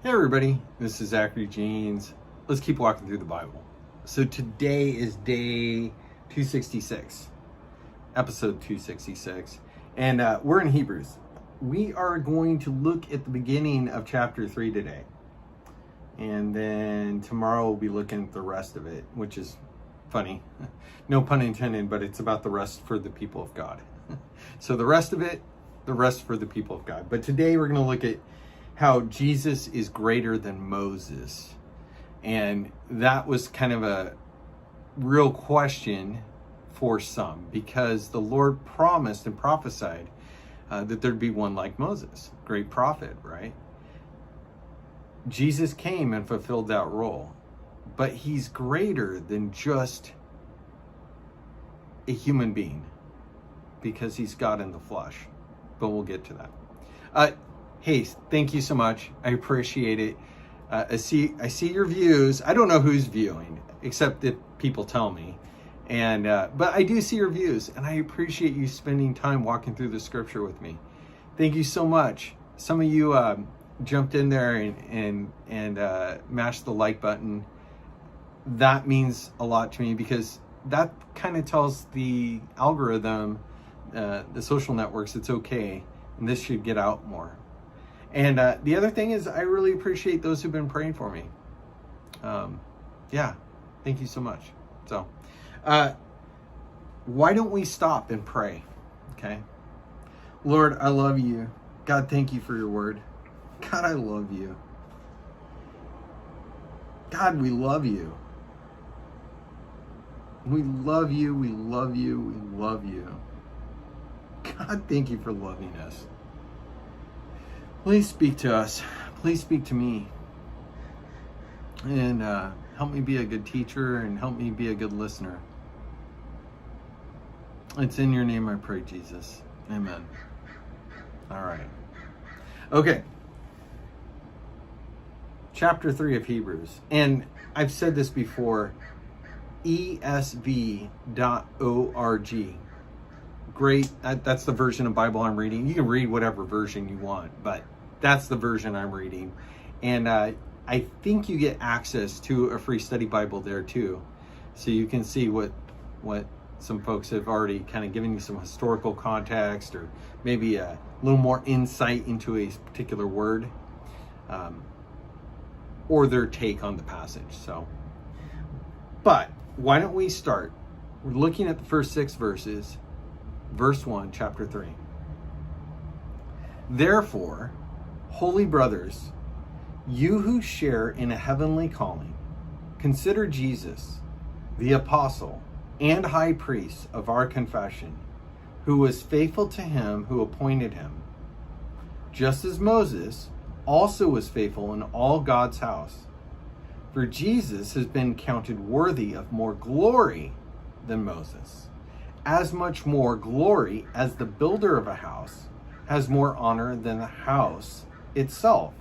Hey everybody, this is Zachary Jeans. Let's keep walking through the Bible. So today is day 266, episode 266, and we're in Hebrews. We are going to look at the beginning of chapter 3 today, and then tomorrow we'll be looking at the rest of it, which is funny, no pun intended, but it's about the rest for the people of God. So the rest of it, the rest for the people of God. But today we're going to look at how Jesus is greater than Moses. And that was kind of a real question for some, because the Lord promised and prophesied that there'd be one like Moses, great prophet, right? Jesus came and fulfilled that role, but he's greater than just a human being because he's God in the flesh. But we'll get to that. Hey, thank you so much. I appreciate it. I see your views. I don't know who's viewing, except that people tell me. And but I do see your views, and I appreciate you spending time walking through the scripture with me. Thank you so much. Some of you jumped in there and mashed the like button. That means a lot to me, because that kind of tells the algorithm, the social networks, it's okay, and this should get out more. And the other thing is, I really appreciate those who've been praying for me. Yeah, thank you so much. So, why don't we stop and pray, okay? Lord, I love you. God, thank you for your word. God, I love you. God, we love you. We love you, we love you, we love you. God, thank you for loving us. Please speak to us. Please speak to me. And help me be a good teacher, and help me be a good listener. It's in your name I pray, Jesus. Amen. All right. Okay. Chapter 3 of Hebrews. And I've said this before, esv.org. Great. That's the version of Bible I'm reading. You can read whatever version you want, but that's the version I'm reading. And I think you get access to a free study Bible there too. So you can see what some folks have already kind of given you some historical context, or maybe a little more insight into a particular word, or their take on the passage. So, but why don't we start? We're looking at the first 6 verses. Verse 1, chapter 3. Therefore, holy brothers, you who share in a heavenly calling, consider Jesus, the apostle and high priest of our confession, who was faithful to him who appointed him, just as Moses also was faithful in all God's house. For Jesus has been counted worthy of more glory than Moses, as much more glory as the builder of a house has more honor than the house itself.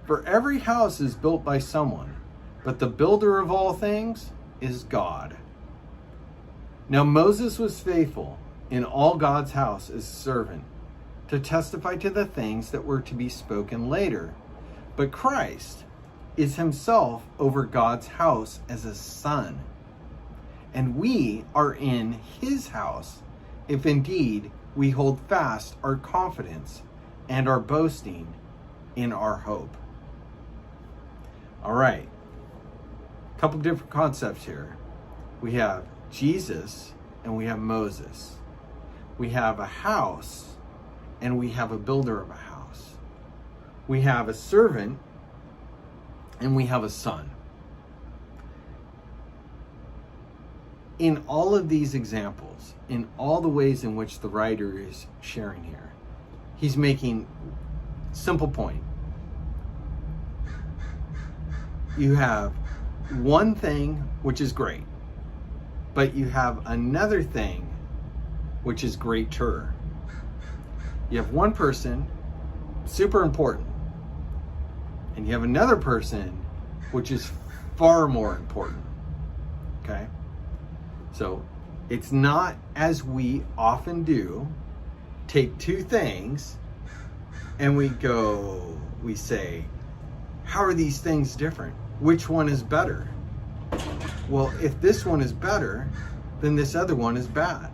For every house is built by someone, but the builder of all things is God. Now Moses was faithful in all God's house as a servant, to testify to the things that were to be spoken later. But Christ is himself over God's house as a son. And we are in his house, if indeed we hold fast our confidence and our boasting in our hope. All right. A couple different concepts here. We have Jesus and we have Moses. We have a house and we have a builder of a house. We have a servant and we have a son. In all of these examples, in all the ways in which the writer is sharing here, he's making simple point. You have one thing which is great, but you have another thing which is greater. You have one person, super important, and you have another person which is far more important. Okay? So it's not, as we often do, take two things and we say, how are these things different? Which one is better? Well, if this one is better, then this other one is bad.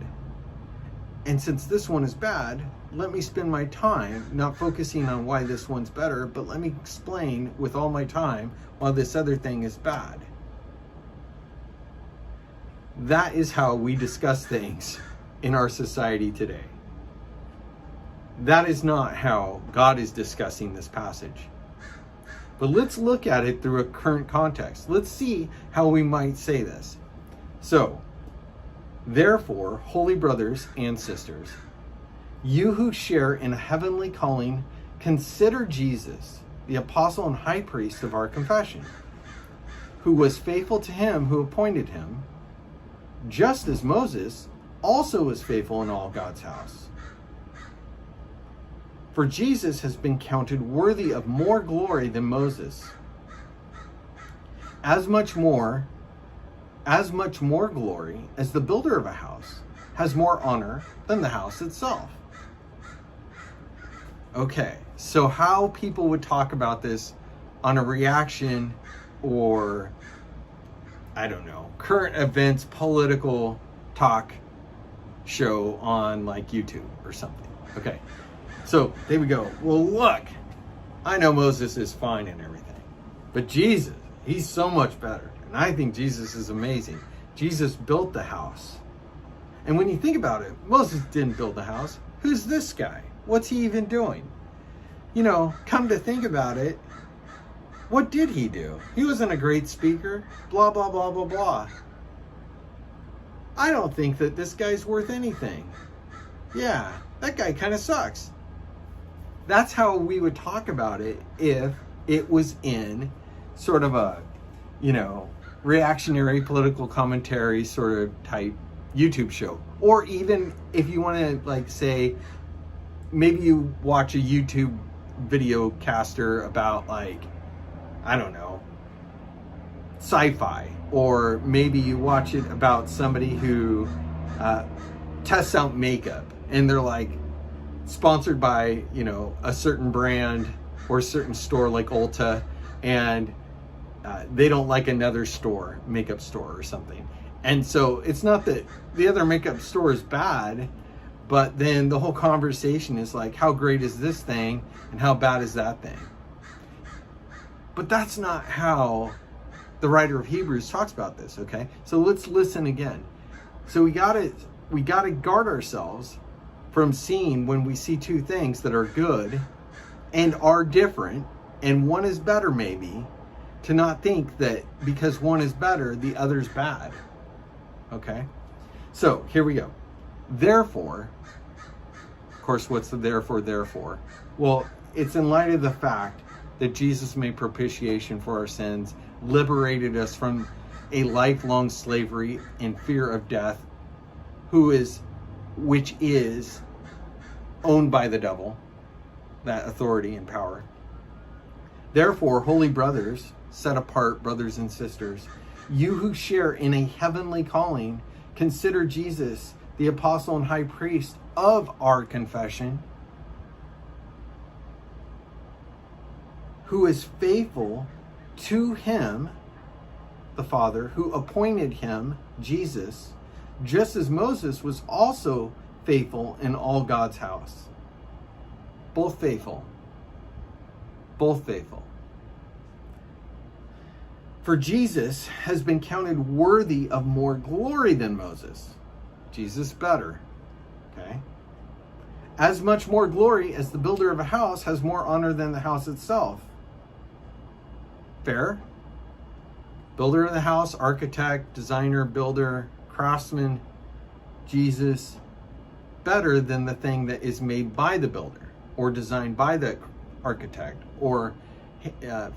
And since this one is bad, let me spend my time not focusing on why this one's better, but let me explain with all my time why this other thing is bad. That is how we discuss things in our society today. That is not how God is discussing this passage. But let's look at it through a current context. Let's see how we might say this. So, therefore, holy brothers and sisters, you who share in a heavenly calling, consider Jesus, the apostle and high priest of our confession, who was faithful to him who appointed him, just as Moses also was faithful in all God's house. For Jesus has been counted worthy of more glory than Moses. As much more glory as the builder of a house has more honor than the house itself. Okay, so how people would talk about this on a reaction or, I don't know, current events, political talk show on like YouTube or something. Okay, so there we go. Well, look, I know Moses is fine and everything, but Jesus, he's so much better. And I think Jesus is amazing. Jesus built the house. And when you think about it, Moses didn't build the house. Who's this guy? What's he even doing? You know, come to think about it, what did he do? He wasn't a great speaker, blah, blah, blah, blah, blah. I don't think that this guy's worth anything. Yeah, that guy kind of sucks. That's how we would talk about it if it was in sort of a, you know, reactionary political commentary sort of type YouTube show. Or even if you want to like say, maybe you watch a YouTube video caster about like, I don't know, sci-fi, or maybe you watch it about somebody who tests out makeup and they're like sponsored by, you know, a certain brand or a certain store like Ulta, and they don't like another store, makeup store or something. And so it's not that the other makeup store is bad, but then the whole conversation is like, how great is this thing and how bad is that thing? But that's not how the writer of Hebrews talks about this, okay? So let's listen again. So we gotta guard ourselves from seeing when we see two things that are good and are different, and one is better maybe, to not think that because one is better, the other's bad, okay? So here we go. Therefore, of course, what's the therefore? Well, it's in light of the fact that Jesus made propitiation for our sins, liberated us from a lifelong slavery and fear of death, which is owned by the devil, that authority and power. Therefore, holy brothers, set apart brothers and sisters, you who share in a heavenly calling, consider Jesus, the apostle and high priest of our confession, who is faithful to him, the Father, who appointed him, Jesus, just as Moses was also faithful in all God's house. Both faithful. Both faithful. For Jesus has been counted worthy of more glory than Moses. Jesus better. Okay? As much more glory as the builder of a house has more honor than the house itself. Fair? Builder of the house, architect, designer, builder, craftsman, Jesus, better than the thing that is made by the builder or designed by the architect or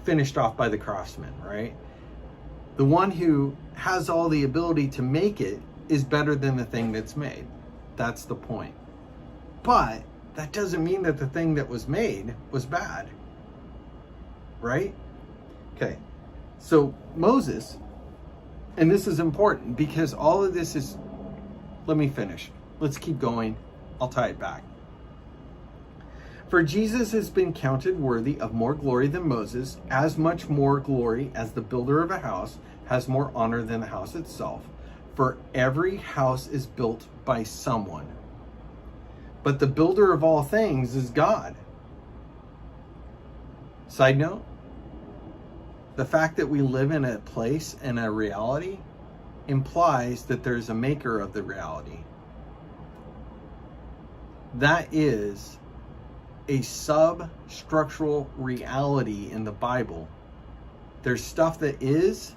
finished off by the craftsman, right? The one who has all the ability to make it is better than the thing that's made. That's the point. But that doesn't mean that the thing that was made was bad, right? Okay, so Moses, and this is important because all of this is, let me finish. Let's keep going. I'll tie it back. For Jesus has been counted worthy of more glory than Moses, as much more glory as the builder of a house has more honor than the house itself. For every house is built by someone, but the builder of all things is God. Side note, the fact that we live in a place and a reality implies that there's a maker of the reality. That is a substructural reality in the Bible. There's stuff that is,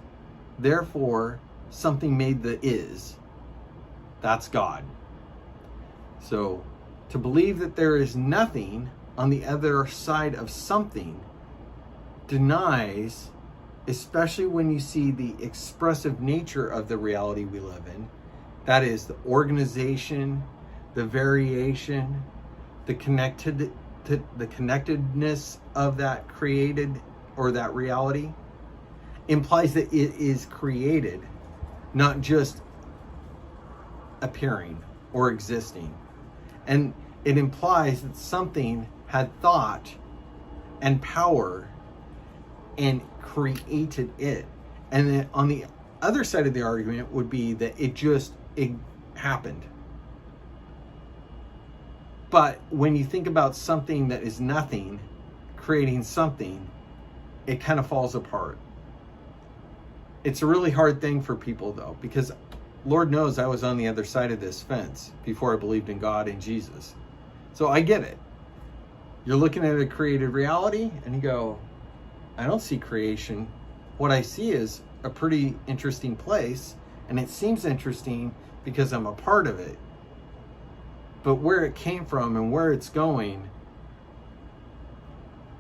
therefore something made that is. That's God. So to believe that there is nothing on the other side of something denies, especially when you see the expressive nature of the reality we live in, that is the organization, the variation, the connectedness of that created or that reality, implies that it is created, not just appearing or existing. And it implies that something had thought and power and created it. And then on the other side of the argument would be that it happened. But when you think about something that is nothing creating something, it kind of falls apart. It's a really hard thing for people though, because Lord knows I was on the other side of this fence before I believed in God and Jesus. So I get it. You're looking at a created reality and you go, I don't see creation. What I see is a pretty interesting place, and it seems interesting because I'm a part of it. But where it came from and where it's going,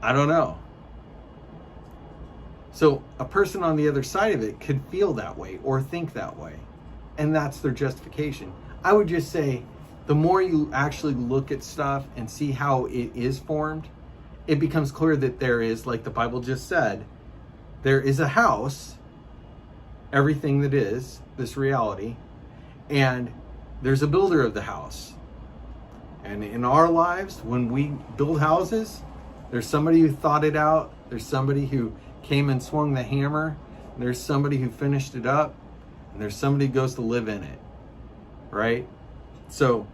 I don't know. So a person on the other side of it could feel that way or think that way. And that's their justification. I would just say, the more you actually look at stuff and see how it is formed, it becomes clear that there is, like the Bible just said, there is a house, everything that is, this reality, and there's a builder of the house. And in our lives, when we build houses, there's somebody who thought it out, there's somebody who came and swung the hammer, and there's somebody who finished it up, and there's somebody who goes to live in it, right? So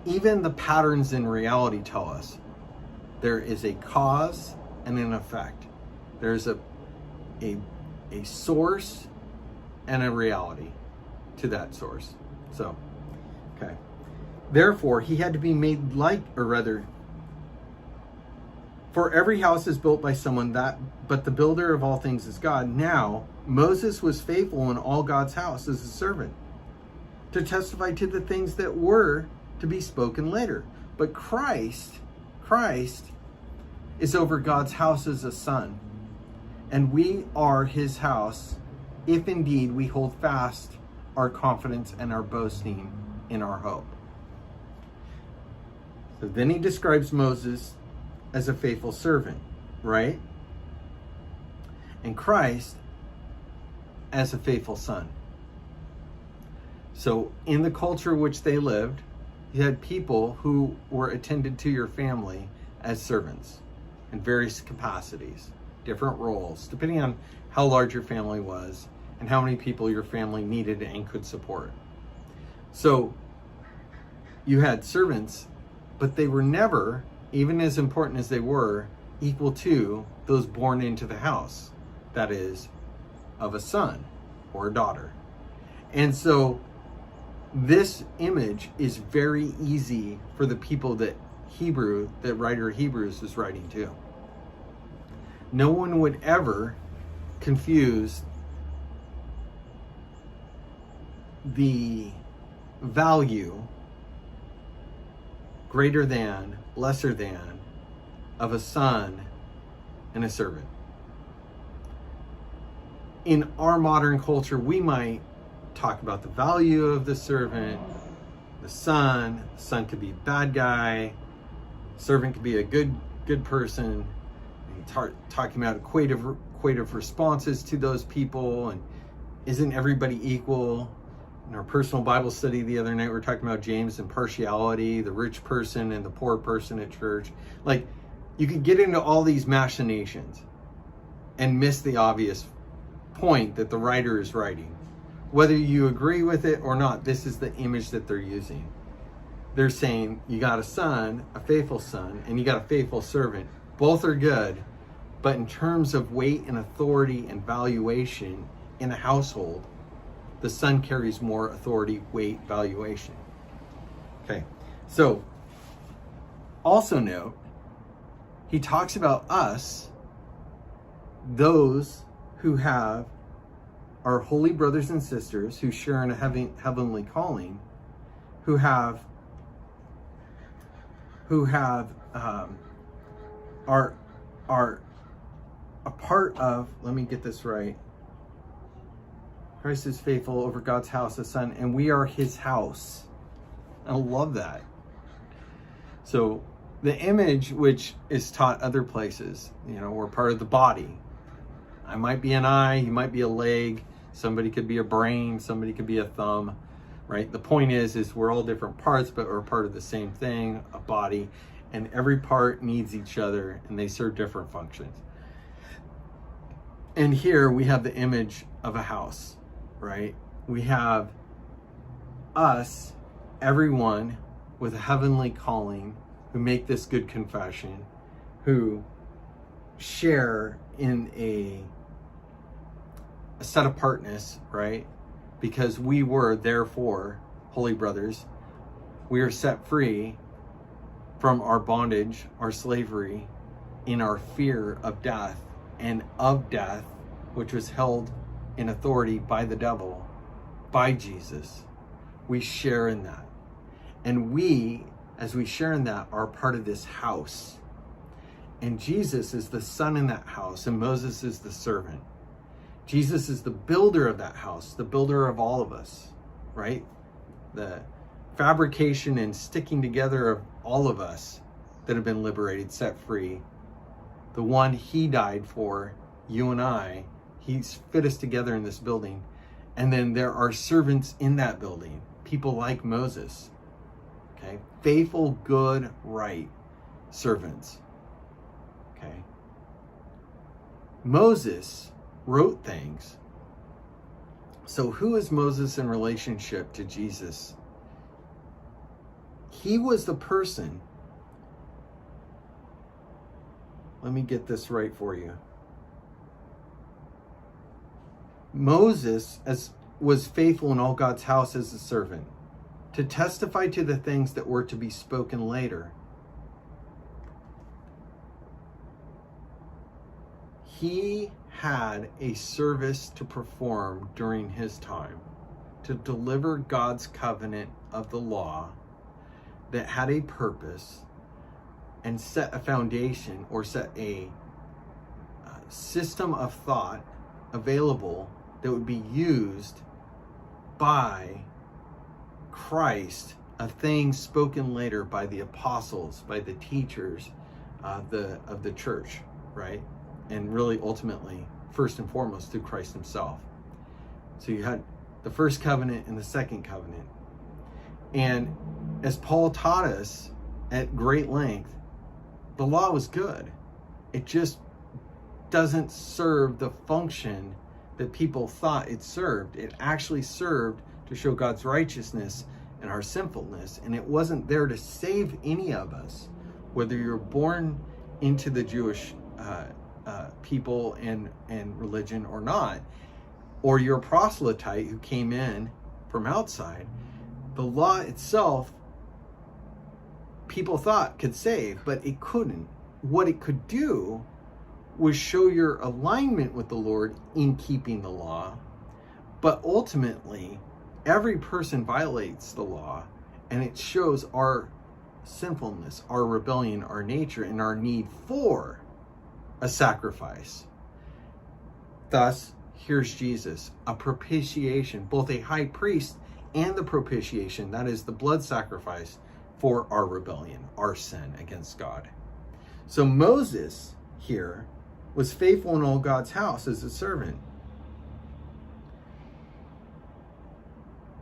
even the patterns in reality tell us there is a cause and an effect. There's a source and a reality to that source. So, okay. Therefore, he had to be made like, or rather, for every house is built by someone, but the builder of all things is God. Now, Moses was faithful in all God's house as a servant, to testify to the things that were to be spoken later. But Christ is over God's house as a son, and we are his house, if indeed we hold fast our confidence and our boasting in our hope. So then he describes Moses as a faithful servant, right? And Christ as a faithful son. So in the culture which they lived, you had people who were attended to your family as servants in various capacities, different roles, depending on how large your family was and how many people your family needed and could support. So you had servants, but they were never, even as important as they were, equal to those born into the house, that is, of a son or a daughter. And so this image is very easy for the people that writer of Hebrews is writing to. No one would ever confuse the value, greater than, lesser than, of a son and a servant. In our modern culture, we might talk about the value of the servant, the son. The son could be a bad guy, servant could be a good person. And talking about equative responses to those people, and isn't everybody equal? In our personal Bible study the other night, we were talking about James and partiality, the rich person and the poor person at church. Like, you could get into all these machinations and miss the obvious point that the writer is writing. Whether you agree with it or not, this is the image that they're using. They're saying you got a son, a faithful son, and you got a faithful servant. Both are good, but in terms of weight and authority and valuation in a household, the son carries more authority, weight, valuation. Okay, so also note, he talks about us, those who have our holy brothers and sisters who share in a heavenly calling, who are a part of, let me get this right, Christ is faithful over God's house, the Son, and we are his house. I love that. So the image, which is taught other places, we're part of the body. I might be an eye, you might be a leg, somebody could be a brain, somebody could be a thumb, right? The point is we're all different parts, but we're part of the same thing, a body, and every part needs each other and they serve different functions. And here we have the image of a house, right? We have us, everyone with a heavenly calling, who make this good confession, who share in a set apartness, right? Because we were, therefore, holy brothers, we are set free from our bondage, our slavery, in our fear of death, and of death, which was held in authority by the devil, by Jesus. We share in that. And we, as we share in that, are part of this house. And Jesus is the son in that house, and Moses is the servant. Jesus is the builder of that house, the builder of all of us, right? The fabrication and sticking together of all of us that have been liberated, set free. The one he died for, you and I, he's fit us together in this building. And then there are servants in that building, people like Moses, okay? Faithful, good, right servants, okay? Moses wrote things. So who is Moses in relationship to Jesus? He was the person. Let me get this right for you. Moses was faithful in all God's house as a servant, to testify to the things that were to be spoken later. He had a service to perform during his time, to deliver God's covenant of the law that had a purpose and set a foundation, or set a system of thought available that would be used by Christ, of things spoken later by the apostles, by the teachers of the church, right? And really ultimately, first and foremost, through Christ himself. So you had the first covenant and the second covenant. And as Paul taught us at great length, the law was good. It just doesn't serve the function that people thought it served. It actually served to show God's righteousness and our sinfulness. And it wasn't there to save any of us, whether you're born into the Jewish people and religion or not, or you're a proselyte who came in from outside. The law itself, people thought could save, but it couldn't. What it could do was show your alignment with the Lord in keeping the law. But ultimately, every person violates the law, and it shows our sinfulness, our rebellion, our nature, and our need for a sacrifice. Thus, here's Jesus, a propitiation, both a high priest and the propitiation, that is the blood sacrifice for our rebellion, our sin against God. So Moses here was faithful in all God's house as a servant.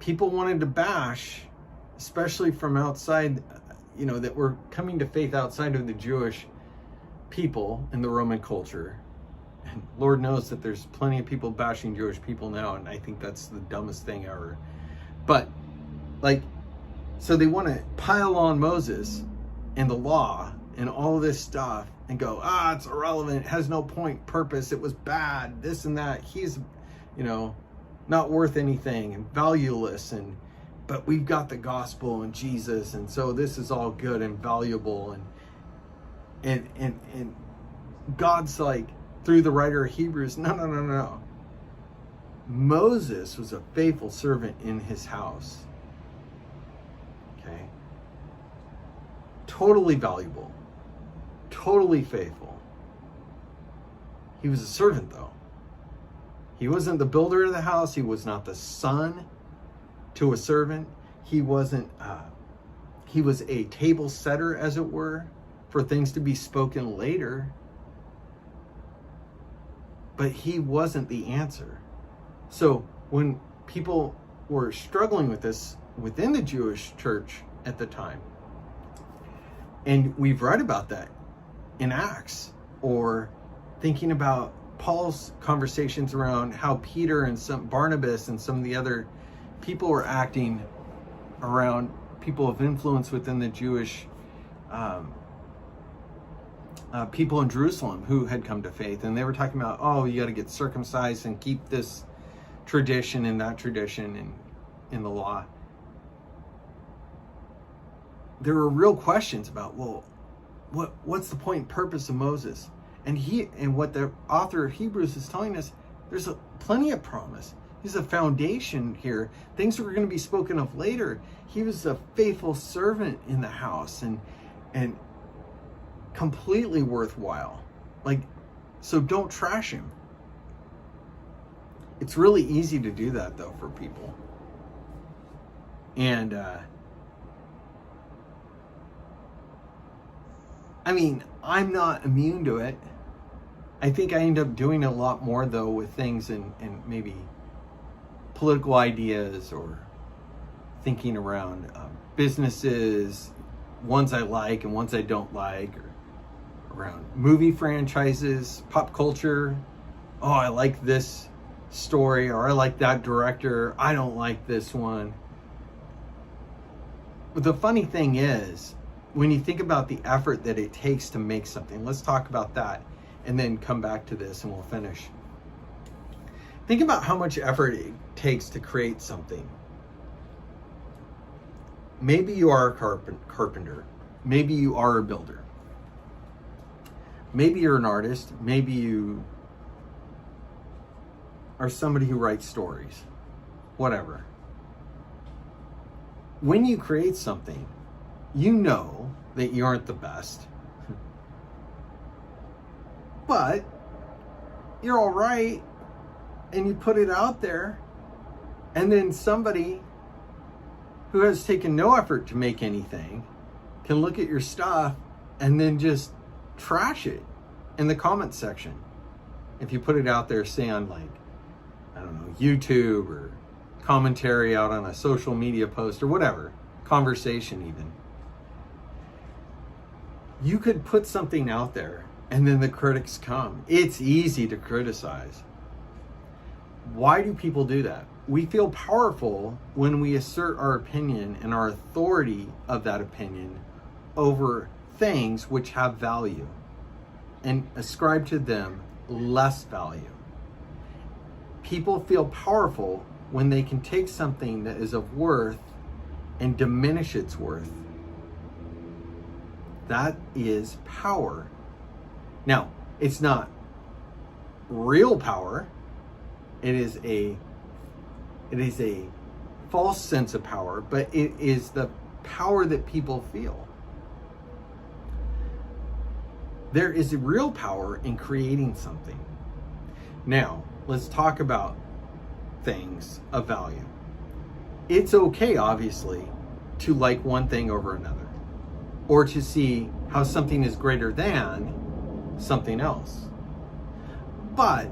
people wanted to bash, especially from outside, that were coming to faith outside of the Jewish people in the Roman culture. And Lord knows that there's plenty of people bashing Jewish people now, and I think that's the dumbest thing ever. But so they want to pile on Moses and the law and all this stuff and go, it's irrelevant, it has no point, purpose, it was bad, this and that, he's not worth anything and valueless, but we've got the gospel and Jesus, and so this is all good and valuable, and God's like, through the writer of Hebrews, no. Moses was a faithful servant in his house. Okay? Totally valuable. Totally faithful. He was a servant, though. He wasn't the builder of the house. He was not the son to a servant. He wasn't, he was a table setter, as it were, for things to be spoken later. But he wasn't the answer. So when people were struggling with this within the Jewish church at the time, and we've read about that in Acts, or thinking about Paul's conversations around how Peter and Barnabas and some of the other people were acting around people of influence within the Jewish people in Jerusalem who had come to faith, and they were talking about, you got to get circumcised and keep this tradition and that tradition and in the law. There were real questions about, what's the point and purpose of Moses? And what the author of Hebrews is telling us, there's plenty of promise. He's a foundation here. Things that were going to be spoken of later. He was a faithful servant in the house and completely worthwhile. So don't trash him. It's really easy to do that, though, for people. And I'm not immune to it. I think I end up doing a lot more, though, with things and maybe political ideas, or thinking around businesses, ones I like and ones I don't like, or around movie franchises, pop culture. I like this story, or I like that director, I don't like this one. But the funny thing is, when you think about the effort that it takes to make something, let's talk about that and then come back to this and we'll finish. Think about how much effort it takes to create something. Maybe you are a carpenter. Maybe you are a builder. Maybe you're an artist. Maybe you are somebody who writes stories. Whatever. When you create something, you know that you aren't the best. But you're all right, and you put it out there, and then somebody who has taken no effort to make anything can look at your stuff and then just trash it in the comment section. If you put it out there, say on YouTube, or commentary out on a social media post, or whatever, conversation even. You could put something out there and then the critics come. It's easy to criticize. Why do people do that? We feel powerful when we assert our opinion and our authority of that opinion over things which have value, and ascribe to them less value. People feel powerful when they can take something that is of worth and diminish its worth. That is power. Now, it's not real power. It is a false sense of power, but it is the power that people feel. There is a real power in creating something. Now, let's talk about things of value. It's okay, obviously, to like one thing over another, or to see how something is greater than something else. But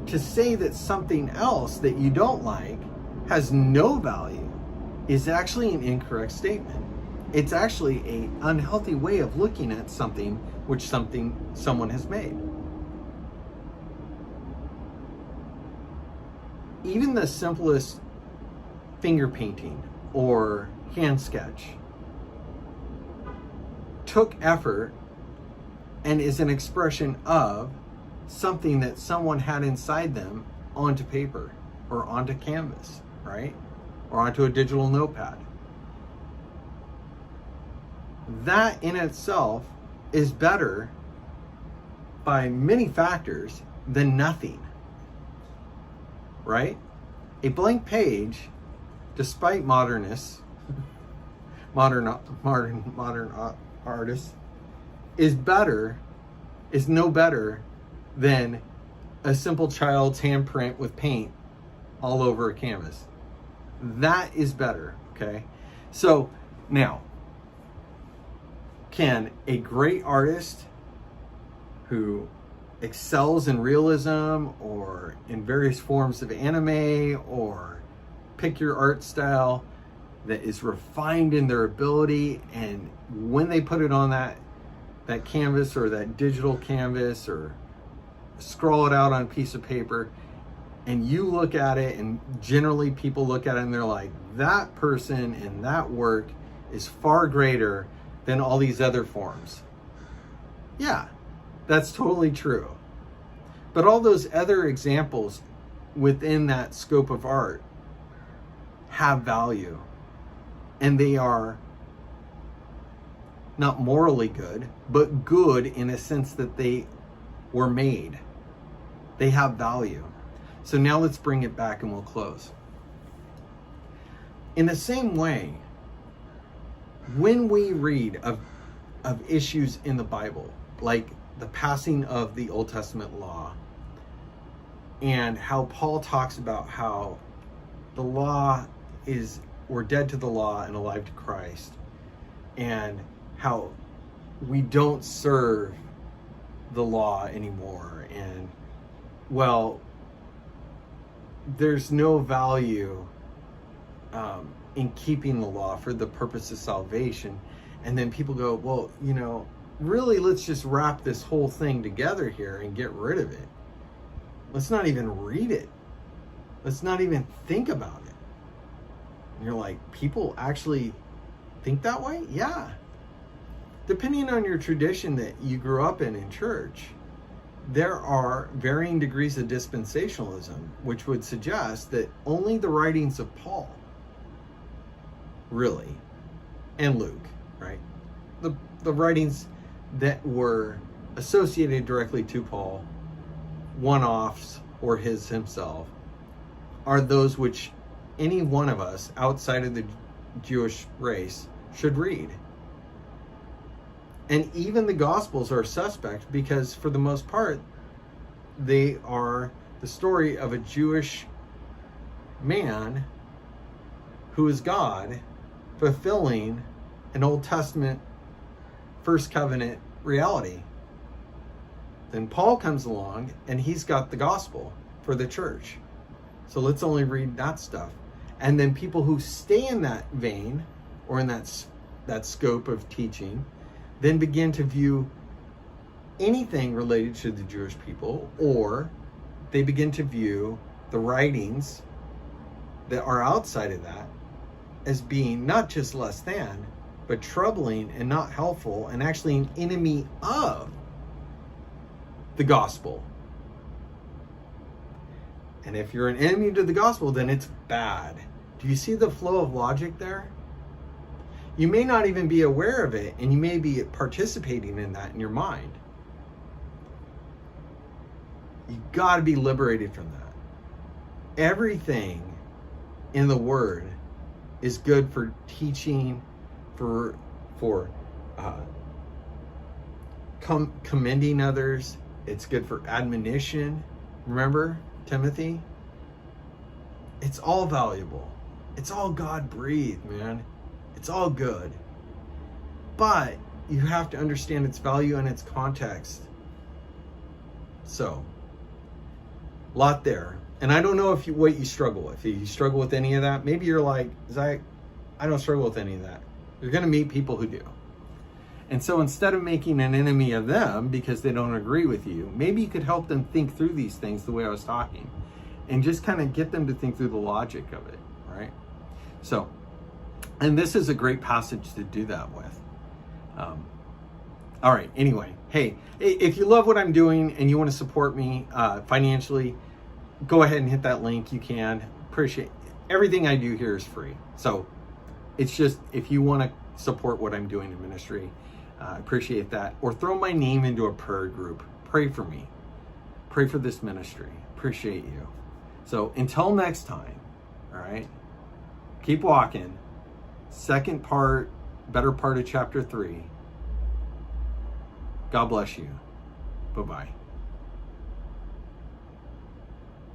to say that something else that you don't like has no value is actually an incorrect statement. It's actually an unhealthy way of looking at something someone has made. Even the simplest finger painting or hand sketch took effort and is an expression of something that someone had inside them onto paper or onto canvas, right? Or onto a digital notepad. That in itself is better by many factors than nothing, right? A blank page, despite modern artists, is no better than a simple child's handprint with paint all over a canvas. That is better, okay? So now, can a great artist who excels in realism or in various forms of anime, or pick your art style that is refined in their ability, and when they put it on that canvas or that digital canvas or scroll it out on a piece of paper, and you look at it, and generally people look at it and they're like, that person and that work is far greater than all these other forms. Yeah, that's totally true. But all those other examples within that scope of art have value, and they are not morally good, but good in a sense that they were made. They have value. So now let's bring it back and we'll close. In the same way, when we read of issues in the Bible, like the passing of the Old Testament law, and how Paul talks about how the law we're dead to the law and alive to Christ, and how we don't serve the law anymore, and well, there's no value in keeping the law for the purpose of salvation. And then people go, well, really, let's just wrap this whole thing together here and get rid of it. Let's not even read it. Let's not even think about it. And you're like, people actually think that way? Yeah. Depending on your tradition that you grew up in church, there are varying degrees of dispensationalism, which would suggest that only the writings of Paul, really, and Luke, right? The writings that were associated directly to Paul, one-offs or himself, are those which any one of us outside of the Jewish race should read. And even the Gospels are suspect because, for the most part, they are the story of a Jewish man who is God fulfilling an Old Testament First Covenant reality. Then Paul comes along and he's got the gospel for the church. So let's only read that stuff. And then people who stay in that vein or in that scope of teaching then begin to view anything related to the Jewish people, or they begin to view the writings that are outside of that as being not just less than, but troubling and not helpful, and actually an enemy of the gospel. And if you're an enemy to the gospel, then it's bad. Do you see the flow of logic there? You may not even be aware of it, and you may be participating in that in your mind. You got to be liberated from that. Everything in the Word is good for teaching, for commending others. It's good for admonition. Remember, Timothy? It's all valuable. It's all God-breathed, man. It's all good. But you have to understand its value and its context. So, a lot there. And I don't know what you struggle with. If you struggle with any of that, maybe you're like, Zach, I don't struggle with any of that. You're going to meet people who do. And so instead of making an enemy of them because they don't agree with you, maybe you could help them think through these things the way I was talking and just kind of get them to think through the logic of it, right? So, and this is a great passage to do that with. All right, anyway, hey, if you love what I'm doing and you want to support me financially, go ahead and hit that link. You can. Appreciate everything I do here is free. So it's just, if you want to support what I'm doing in ministry, appreciate that. Or throw my name into a prayer group. Pray for me. Pray for this ministry. Appreciate you. So until next time, all right, keep walking. Second part, better part of chapter 3. God bless you. Bye-bye.